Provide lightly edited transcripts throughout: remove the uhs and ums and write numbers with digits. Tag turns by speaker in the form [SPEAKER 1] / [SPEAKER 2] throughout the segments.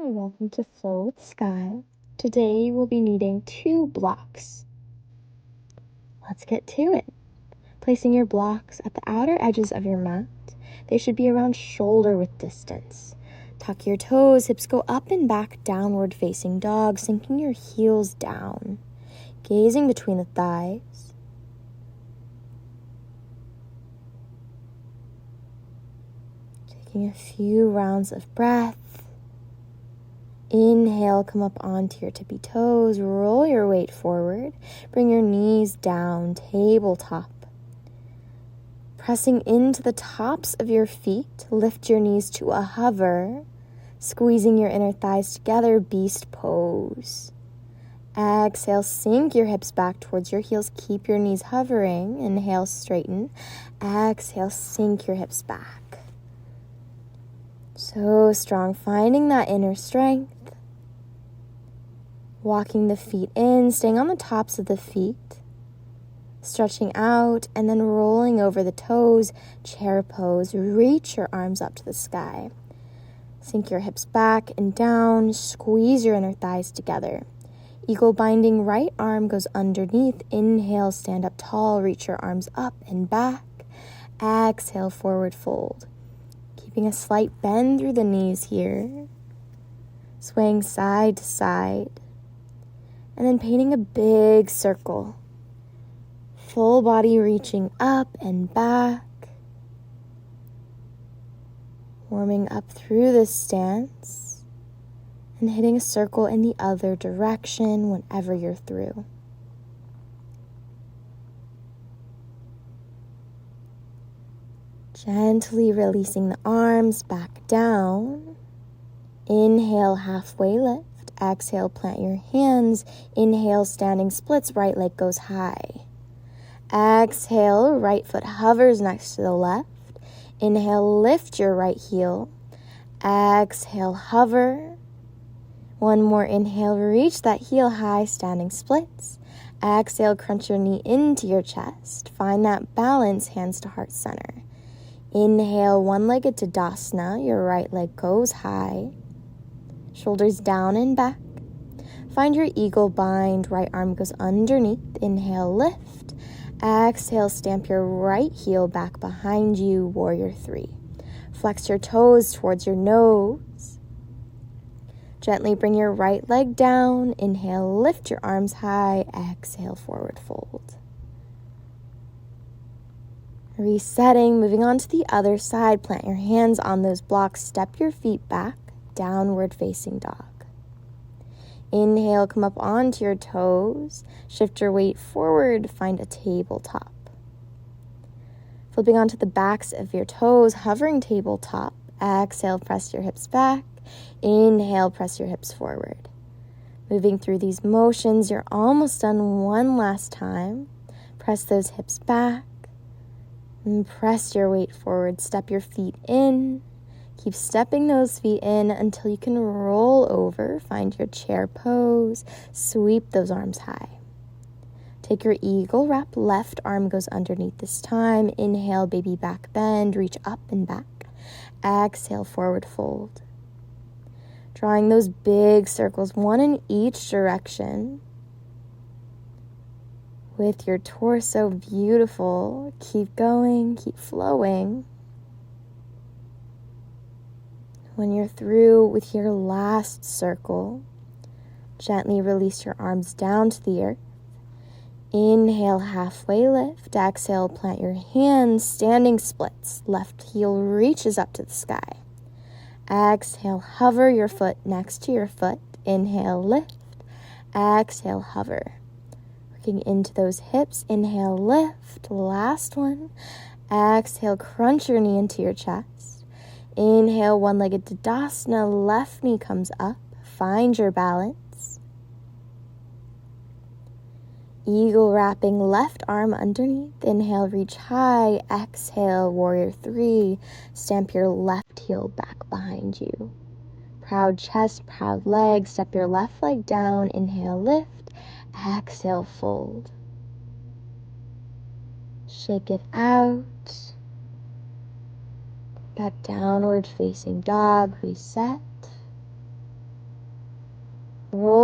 [SPEAKER 1] Welcome to Flow with Sky. Today we'll be needing 2 blocks. Let's get to it. Placing your blocks at the outer edges of your mat. They should be around shoulder width distance. Tuck your toes, hips go up and back, downward facing dog, sinking your heels down. Gazing between the thighs. Taking a few rounds of breath. Inhale, come up onto your tippy toes, roll your weight forward, bring your knees down, tabletop. Pressing into the tops of your feet, lift your knees to a hover, squeezing your inner thighs together, beast pose. Exhale, sink your hips back towards your heels, keep your knees hovering, inhale, straighten, exhale, sink your hips back. So strong, finding that inner strength. Walking the feet in, staying on the tops of the feet. Stretching out and then rolling over the toes, chair pose. Reach your arms up to the sky. Sink your hips back and down, squeeze your inner thighs together. Eagle binding, right arm goes underneath. Inhale, stand up tall, reach your arms up and back. Exhale, forward fold. Keeping a slight bend through the knees here. Swaying side to side. And then painting a big circle. Full body reaching up and back. Warming up through this stance. And hitting a circle in the other direction whenever you're through. Gently releasing the arms back down. Inhale, halfway lift. Exhale, plant your hands. Inhale, standing splits, right leg goes high. Exhale, right foot hovers next to the left. Inhale, lift your right heel. Exhale, hover. One more inhale, reach that heel high, standing splits. Exhale, crunch your knee into your chest. Find that balance, hands to heart center. Inhale, one-legged Tadasana, your right leg goes high. Shoulders down and back. Find your eagle bind, right arm goes underneath. Inhale, lift. Exhale, stamp your right heel back behind you, warrior 3. Flex your toes towards your nose. Gently bring your right leg down. Inhale, lift your arms high. Exhale, forward fold. Resetting, moving on to the other side. Plant your hands on those blocks. Step your feet back. Downward facing dog. Inhale, come up onto your toes. Shift your weight forward, find a tabletop. Flipping onto the backs of your toes, hovering tabletop. Exhale, press your hips back. Inhale, press your hips forward. Moving through these motions, you're almost done. One last time. Press those hips back. And press your weight forward. Step your feet in. Keep stepping those feet in until you can roll over. Find your chair pose. Sweep those arms high. Take your eagle wrap. Left arm goes underneath this time. Inhale, baby back bend. Reach up and back. Exhale, forward fold. Drawing those big circles, one in each direction. With your torso beautiful. Keep going, keep flowing. When you're through with your last circle, gently release your arms down to the earth. Inhale, halfway lift. Exhale, plant your hands, standing splits. Left heel reaches up to the sky. Exhale, hover your foot next to your foot. Inhale, lift. Exhale, hover. Working into those hips. Inhale, lift. Last one. Exhale, crunch your knee into your chest. Inhale, one-legged Tadasana, left knee comes up. Find your balance. Eagle wrapping, left arm underneath. Inhale, reach high. Exhale, warrior 3. Stamp your left heel back behind you. Proud chest, proud leg. Step your left leg down. Inhale, lift. Exhale, fold. Shake it out. That downward facing dog, reset.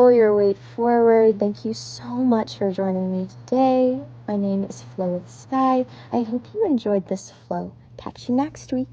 [SPEAKER 1] Roll your weight forward. Thank you so much for joining me today. My name is Flo with Sky. I hope you enjoyed this flow. Catch you next week.